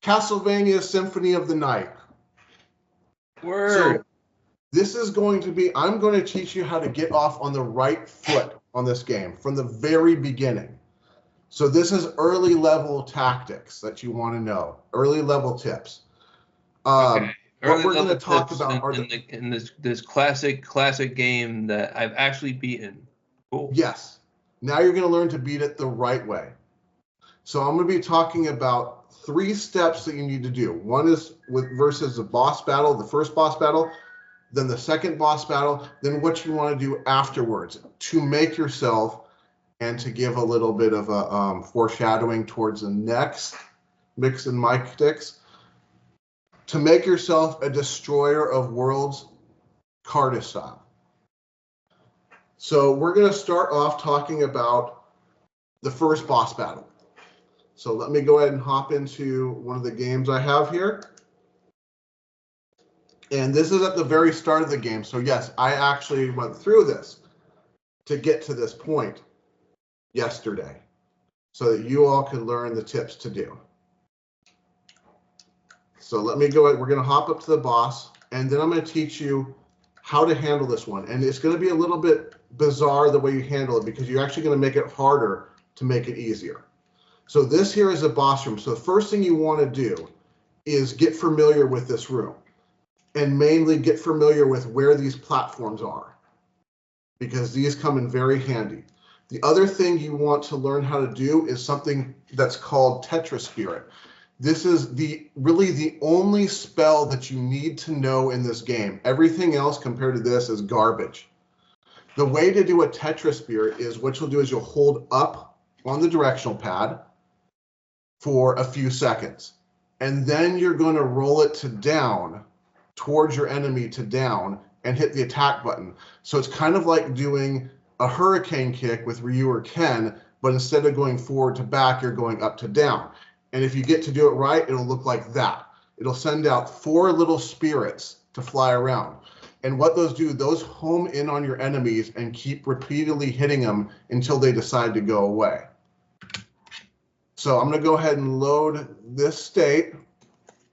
Castlevania Symphony of the Night. Word. So this is going to be, I'm going to teach you how to get off on the right foot on this game from the very beginning. So this is early level tactics that you want to know, early level tips. Okay. What we're going to talk about are in this classic game that I've actually beaten. Cool. Yes. Now you're going to learn to beat it the right way. So I'm going to be talking about 3 steps that you need to do. One is versus the boss battle, the first boss battle, then the second boss battle, then what you want to do afterwards to make yourself, and to give a little bit of a foreshadowing towards the next Miks and Mike-tics, to make yourself a destroyer of worlds Carta style. So we're going to start off talking about the first boss battle. So let me go ahead and hop into one of the games I have here. And this is at the very start of the game. So yes, I actually went through this to get to this point yesterday so that you all could learn the tips to do. So let me go ahead. We're going to hop up to the boss, and then I'm going to teach you how to handle this one. And it's going to be a little bit bizarre the way you handle it, because you're actually going to make it harder to make it easier. So this here is a boss room. So the first thing you want to do is get familiar with this room, and mainly get familiar with where these platforms are, because these come in very handy. The other thing you want to learn how to do is something that's called Tetra Spirit. This is really the only spell that you need to know in this game. Everything else compared to this is garbage. The way to do a Tetra Spirit is, what you'll do is you'll hold up on the directional pad for a few seconds, and then you're going to roll it to down towards your enemy, to down, and hit the attack button. So it's kind of like doing a hurricane kick with Ryu or Ken, but instead of going forward to back, you're going up to down. And if you get to do it right, it'll look like that. It'll send out 4 little spirits to fly around. And what those do, those home in on your enemies and keep repeatedly hitting them until they decide to go away. So I'm going to go ahead and load this state,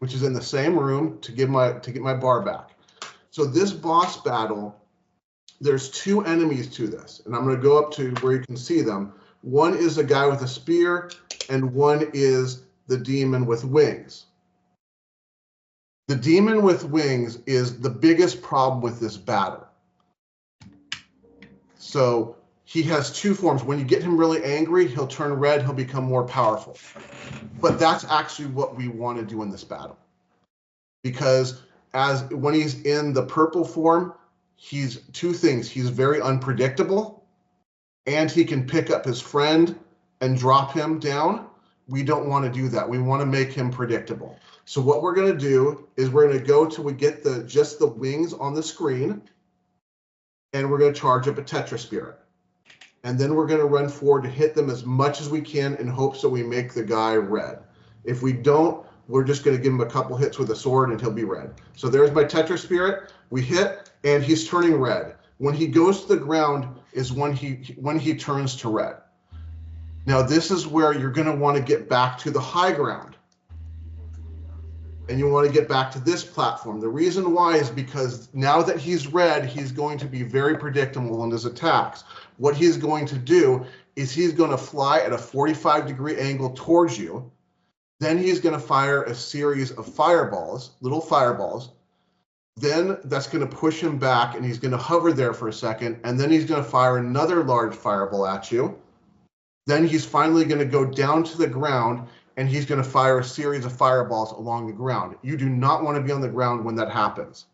which is in the same room, to get my bar back. So this boss battle, there's 2 enemies to this, and I'm going to go up to where you can see them. One is a guy with a spear, and one is the demon with wings. The demon with wings is the biggest problem with this battle. So he has 2 forms. When you get him really angry, he'll turn red, he'll become more powerful. But that's actually what we want to do in this battle. Because when he's in the purple form, he's 2 things. He's very unpredictable, and he can pick up his friend and drop him down. We don't want to do that. We want to make him predictable. So what we're going to do is we're going to go till we get just the wings on the screen, and we're going to charge up a Tetra Spirit. And then we're going to run forward to hit them as much as we can in hopes that we make the guy red. If we don't, we're just going to give him a couple hits with a sword and he'll be red. So there's my Tetra Spirit. We hit, and he's turning red. When he goes to the ground is when he turns to red. Now this is where you're going to want to get back to the high ground. And you want to get back to this platform. The reason why is because now that he's red, he's going to be very predictable in his attacks. What he's going to do is he's going to fly at a 45-degree angle towards you. Then he's going to fire a series of fireballs, little fireballs. Then that's going to push him back, and he's going to hover there for a second. And then he's going to fire another large fireball at you. Then he's finally going to go down to the ground, and he's going to fire a series of fireballs along the ground. You do not want to be on the ground when that happens.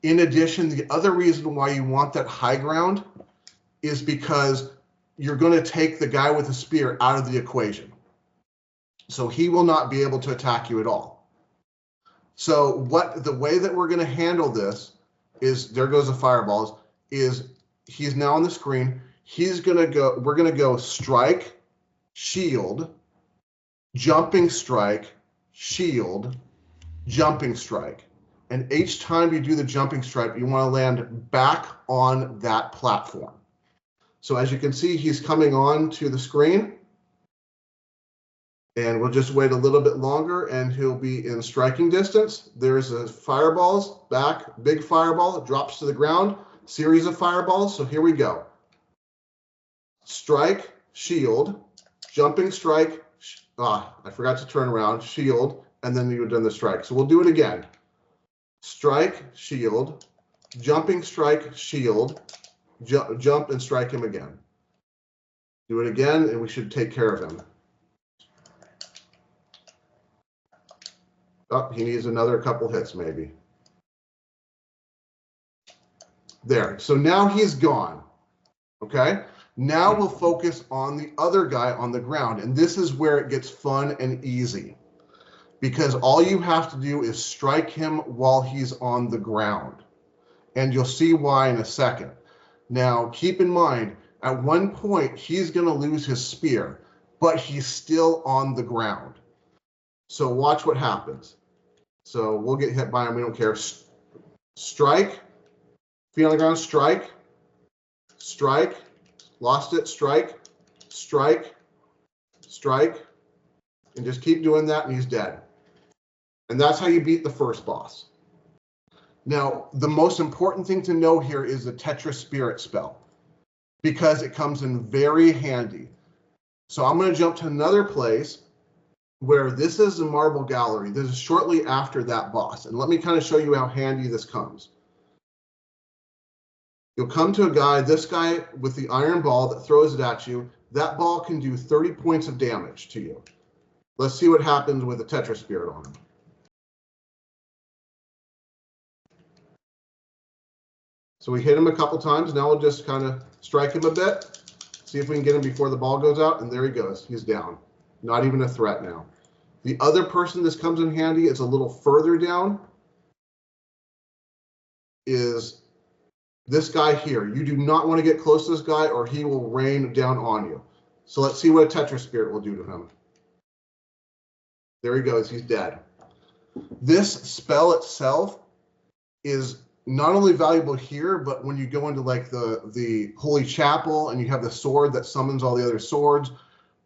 In addition, the other reason why you want that high ground is because you're going to take the guy with the spear out of the equation. So he will not be able to attack you at all. So the way that we're going to handle this is, there goes the fireballs, is he's now on the screen. We're going to go strike, shield, jumping strike, shield, jumping strike. And each time you do the jumping strike, you want to land back on that platform. So as you can see, he's coming on to the screen. And we'll just wait a little bit longer and he'll be in striking distance. There's a fireballs, back, big fireball, drops to the ground, series of fireballs. So here we go. Strike, shield, jumping strike. I forgot to turn around, shield, and then you've done the strike. So we'll do it again. Strike, shield, jumping strike, shield, jump and strike him again. Do it again and we should take care of him. Oh, he needs another couple hits maybe. There, so now he's gone, okay? Now we'll focus on the other guy on the ground, and this is where it gets fun and easy because all you have to do is strike him while he's on the ground, and you'll see why in a second. Now, keep in mind, at one point, he's going to lose his spear, but he's still on the ground. So watch what happens. So we'll get hit by him. We don't care. Strike. Feet on the ground. Strike. Strike. Lost it. Strike. Strike. Strike. And just keep doing that, and he's dead. And that's how you beat the first boss. Now, the most important thing to know here is the Tetra Spirit spell, because it comes in very handy. So I'm going to jump to another place where this is the marble gallery. This is shortly after that boss. And let me kind of show you how handy this comes. You'll come to a guy, this guy with the iron ball that throws it at you. That ball can do 30 points of damage to you. Let's see what happens with the Tetra Spirit on him. So we hit him a couple times. Now we'll just kind of strike him a bit. See if we can get him before the ball goes out. And there he goes. He's down. Not even a threat now. The other person this comes in handy is a little further down. Is this guy here. You do not want to get close to this guy or he will rain down on you. So let's see what a Tetra Spirit will do to him. There he goes. He's dead. This spell itself is not only valuable here, but when you go into like the Holy Chapel and you have the sword that summons all the other swords,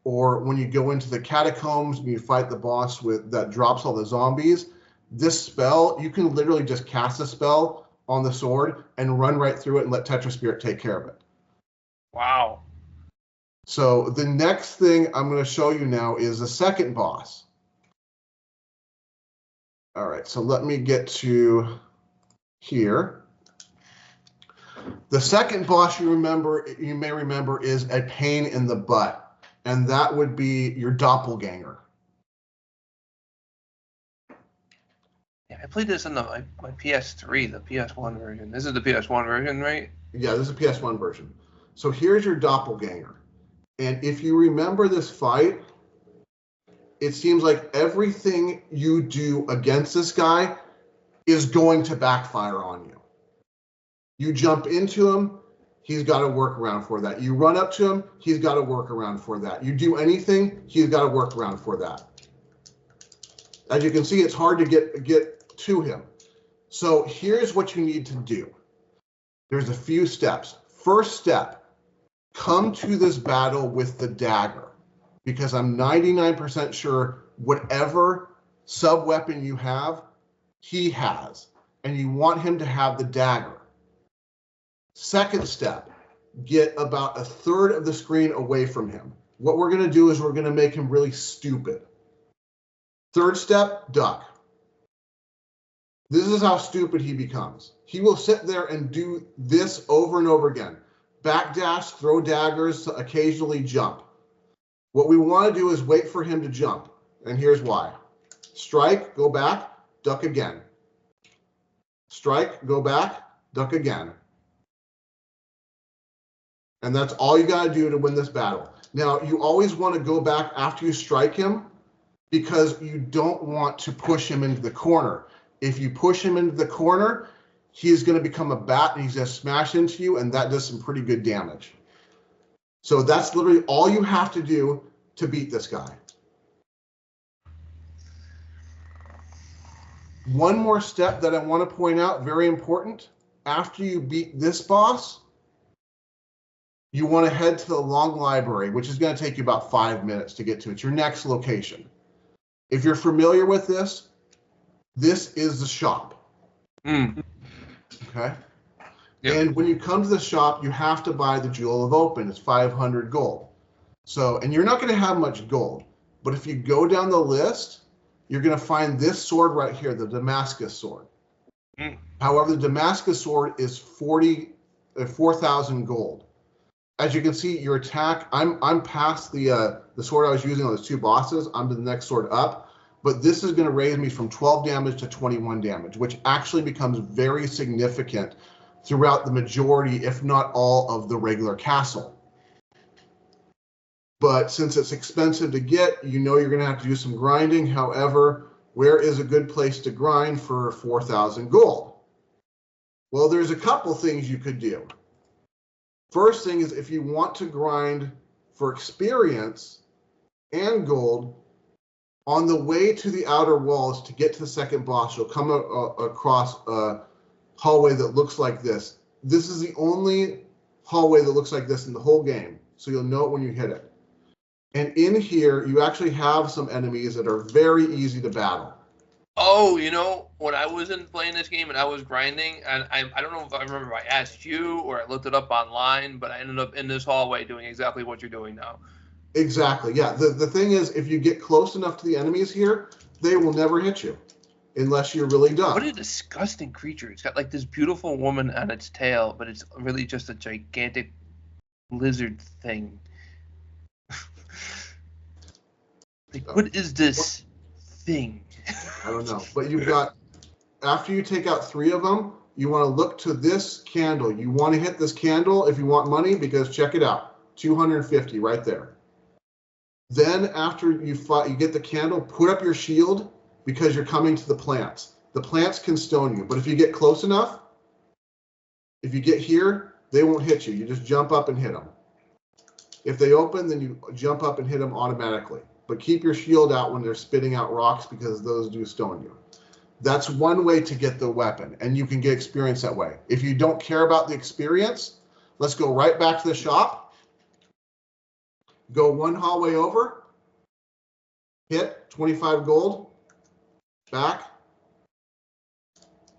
or when you go into the catacombs and you fight the boss that drops all the zombies, this spell, you can literally just cast a spell on the sword and run right through it and let Tetra Spirit take care of it. Wow. So the next thing I'm going to show you now is the second boss. All right, so let me get to here. The second boss you may remember is a pain in the butt, and that would be your Doppelganger. Yeah, I played this on my PS3, the PS1 version. This is the PS1 version, right? Yeah, this is a PS1 version. So here's your Doppelganger. And if you remember this fight, it seems like everything you do against this guy is going to backfire on you. You jump into him, he's got a workaround for that. You run up to him, he's got a workaround for that. You do anything, he's got a workaround for that. As you can see, it's hard to get to him. So here's what you need to do. There's a few steps. First step, come to this battle with the dagger, because I'm 99% sure whatever sub-weapon you have, he has, and you want him to have the dagger. Second step, get about a third of the screen away from him. What we're going to do is we're going to make him really stupid. Third step, duck. This is how stupid he becomes. He will sit there and do this over and over again. Backdash, throw daggers, occasionally jump. What we want to do is wait for him to jump, and here's why. Strike, go back, duck again. Strike, go back, duck again. And that's all you got to do to win this battle. Now, you always want to go back after you strike him because you don't want to push him into the corner. If you push him into the corner, he's going to become a bat and he's going to smash into you, and that does some pretty good damage. So that's literally all you have to do to beat this guy. One more step that I want to point out, very important. After you beat this boss, you want to head to the long library, which is going to take you about 5 minutes to get to. It's your next location. If you're familiar with this is the shop. Okay? Yep. And when you come to the shop, you have to buy the Jewel of Open. It's 500 gold. So, and you're not going to have much gold. But if you go down the list, you're going to find this sword right here, the Damascus Sword. However, the Damascus Sword is 4,000 gold. As you can see, your attack, I'm past the sword I was using on those 2 bosses. I'm to the next sword up. But this is going to raise me from 12 damage to 21 damage, which actually becomes very significant throughout the majority, if not all, of the regular castle. But since it's expensive to get, you know you're going to have to do some grinding. However, where is a good place to grind for 4,000 gold? Well, there's a couple things you could do. First thing is, if you want to grind for experience and gold, on the way to the outer walls to get to the second boss, you'll come across a hallway that looks like this. This is the only hallway that looks like this in the whole game, so you'll know it when you hit it. And in here, you actually have some enemies that are very easy to battle. Oh, you know, when I wasn't playing this game and I was grinding, and I don't know if I remember if I asked you or I looked it up online, but I ended up in this hallway doing exactly what you're doing now. Exactly, yeah. The thing is, if you get close enough to the enemies here, they will never hit you unless you're really dumb. What a disgusting creature. It's got like this beautiful woman on its tail, but it's really just a gigantic lizard thing. Like, what is this thing? I don't know. But you've got, after you take out 3 of them, you want to look to this candle. You want to hit this candle if you want money, because check it out. 250 right there. Then after you get the candle, put up your shield, because you're coming to the plants. The plants can stone you, but if you get close enough, if you get here, they won't hit you. You just jump up and hit them. If they open, then you jump up and hit them automatically. But keep your shield out when they're spitting out rocks, because those do stone you. That's one way to get the weapon, and you can get experience that way. If you don't care about the experience, let's go right back to the shop. Go 1 hallway over, hit 25 gold, back,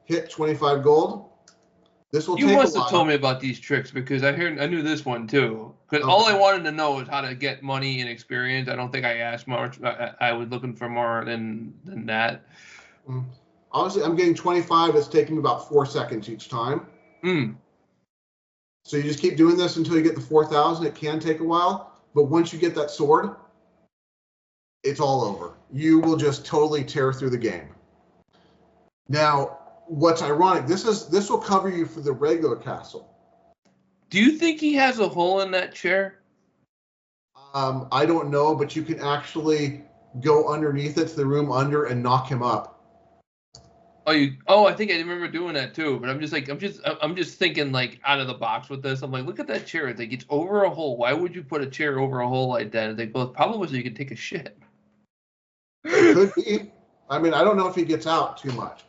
hit 25 gold. This will take a while. You must have told me about these tricks, because I knew this one too. Because all I wanted to know was how to get money and experience. I don't think I asked much. I was looking for more than that. Honestly, I'm getting 25. It's taking me about 4 seconds each time. So you just keep doing this until you get the 4,000. It can take a while. But once you get that sword, it's all over. You will just totally tear through the game. Now, what's ironic, this will cover you for the regular castle. Do you think he has a hole in that chair? I don't know, but you can actually go underneath it to the room under and knock him up. I think I remember doing that too. But I'm just thinking like out of the box with this. I'm like, look at that chair. It's like it's over a hole. Why would you put a chair over a hole like that? They both probably so you can take a shit. It could be. I mean, I don't know if he gets out too much.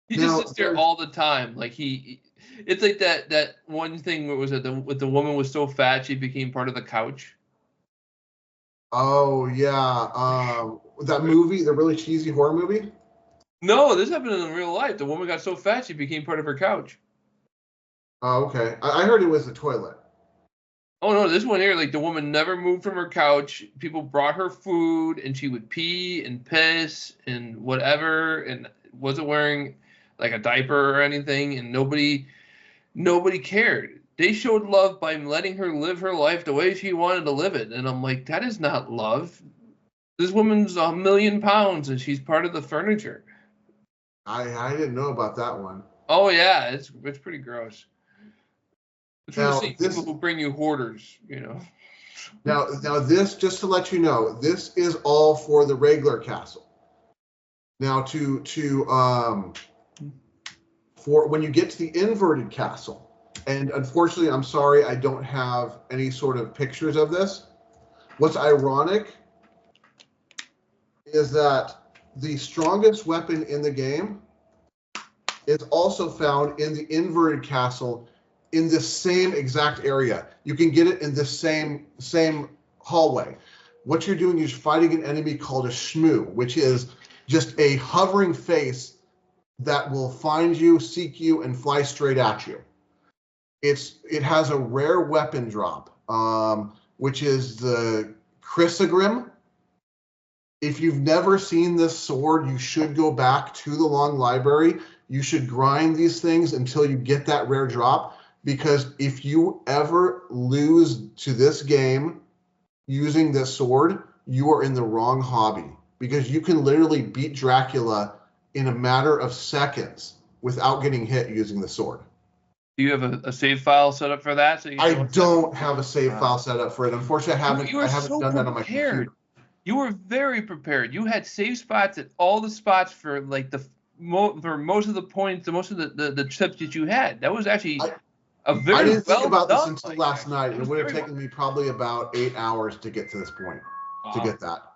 He just sits there all the time. Like it's like that one thing where was it with the woman was so fat she became part of the couch. Oh yeah, that movie, the really cheesy horror movie. No, this happened in real life. The woman got so fat she became part of her couch. Oh, okay. I heard it was the toilet. Oh no, this one here, like the woman never moved from her couch. People brought her food, and she would pee and piss and whatever, and wasn't wearing like a diaper or anything, and nobody cared. They showed love by letting her live her life the way she wanted to live it, and I'm like, that is not love. This woman's 1 million pounds, and she's part of the furniture. I didn't know about that one. Oh yeah, it's pretty gross. It's now, people who bring you hoarders, you know. Now this, just to let you know, this is all for the regular castle. Now for when you get to the inverted castle, and unfortunately, I'm sorry, I don't have any sort of pictures of this. What's ironic is that the strongest weapon in the game is also found in the inverted castle in this same exact area. You can get it in this same hallway. What you're doing is fighting an enemy called a Schmoo, which is just a hovering face that will find you, seek you, and fly straight at you. It has a rare weapon drop, which is the Crissaegrim. If you've never seen this sword, you should go back to the long library. You should grind these things until you get that rare drop, because if you ever lose to this game using this sword, you are in the wrong hobby, because you can literally beat Dracula in a matter of seconds without getting hit using the sword. Do you have a save file set up for that? So I don't have a save file set up for it. Unfortunately, I haven't done that on my computer. You were very prepared. You had save spots at all the spots for like for most of the points, most of the tips that you had. That was actually a very I didn't think about done, this until last night. It would have taken me probably about 8 hours to get to this point, to get that.